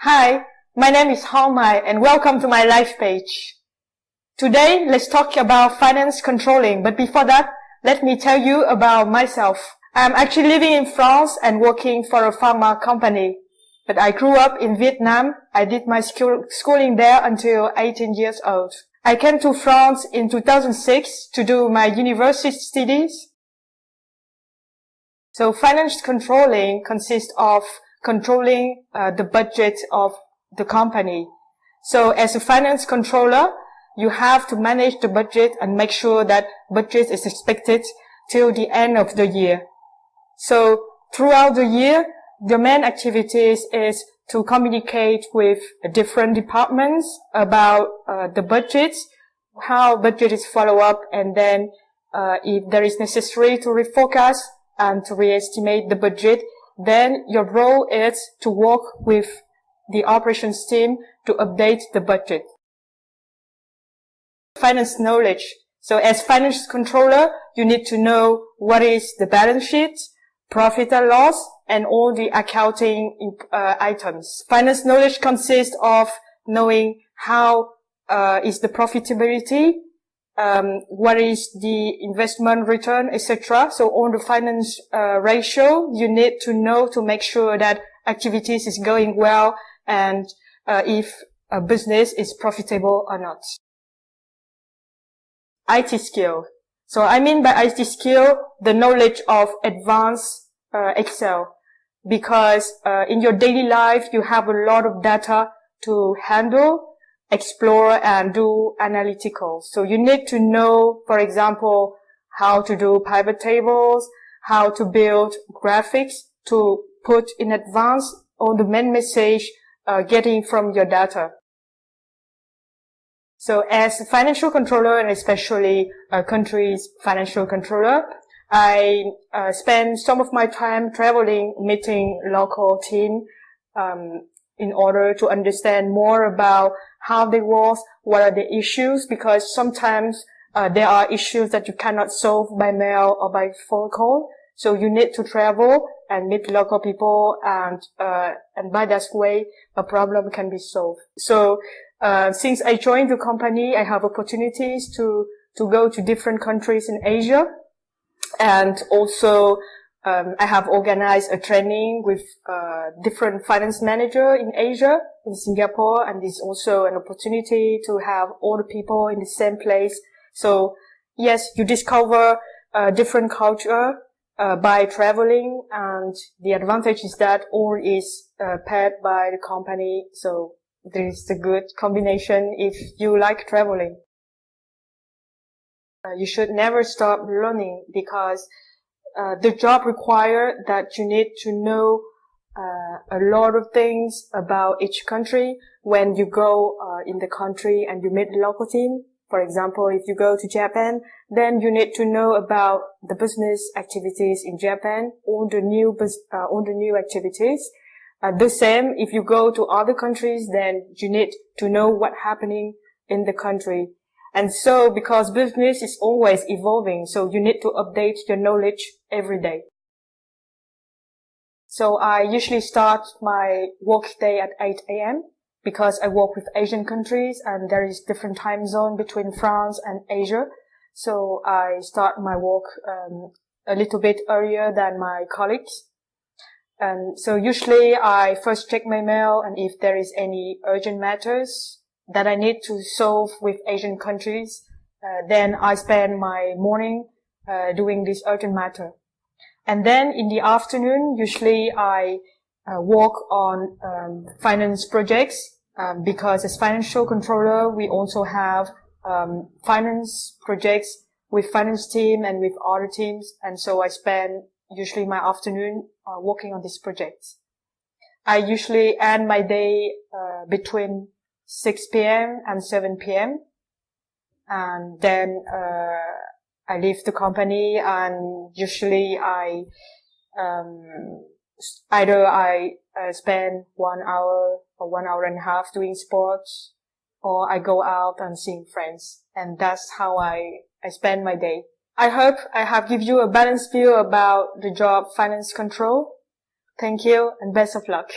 Hi, my name is Hao Mai and welcome to my LifePage. Today, let's talk about finance controlling, but before that, let me tell you about myself. I'm actually living in France and working for a pharma company, but I grew up in Vietnam. I did my schooling there until 18 years old. I came to France in 2006 to do my university studies. So finance controlling consists of controlling the budget of the company. So as a finance controller, you have to manage the budget and make sure that budget is expected till the end of the year. So throughout the year, the main activities is to communicate with different departments about the budget, how budget is followed up, and then if there is necessary to reforecast and to re-estimate the budget, then your role is to work with the operations team to update the budget. Finance knowledge. So as finance controller, you need to know what is the balance sheet, profit and loss, and all the accounting items. Finance knowledge consists of knowing how is the profitability, what is the investment return, etc. So on the finance ratio, you need to know to make sure that activities is going well and if a business is profitable or not. IT skill. So I mean by IT skill, the knowledge of advanced Excel, because in your daily life you have a lot of data to handle, explore, and do analytical. So you need to know, for example, how to do pivot tables, how to build graphics to put in advance all the main message getting from your data. So as a financial controller, and especially a country's financial controller, I spend some of my time traveling, meeting local team, in order to understand more about how they work, what are the issues, because sometimes there are issues that you cannot solve by mail or by phone call. So you need to travel and meet local people, and by that way, a problem can be solved. So since I joined the company, I have opportunities to go to different countries in Asia, and also I have organized a training with different finance manager in Asia, in Singapore, and it's also an opportunity to have all the people in the same place. So yes, you discover different culture by traveling, and the advantage is that all is paid by the company. So there is a good combination if you like traveling. You should never stop learning, because the job requires that you need to know a lot of things about each country when you go in the country and you meet the local team. For example, if you go to Japan, then you need to know about the business activities in Japan, all the new activities. The same, if you go to other countries, then you need to know what's happening in the country. And so, because business is always evolving, so you need to update your knowledge every day. So I usually start my work day at 8 a.m. because I work with Asian countries and there is different time zone between France and Asia. So I start my work a little bit earlier than my colleagues. And so usually I first check my mail, and if there is any urgent matters that I need to solve with Asian countries, then I spend my morning doing this urgent matter. And then in the afternoon, usually I work on finance projects, because as financial controller, we also have finance projects with finance team and with other teams. And so I spend usually my afternoon working on these projects. I usually end my day between 6 p.m. and 7 p.m. And then I leave the company, and usually I either I spend 1 hour or 1 hour and a half doing sports, or I go out and seeing friends. And that's how I spend my day. I hope I have given you a balanced view about the job finance control. Thank you and best of luck.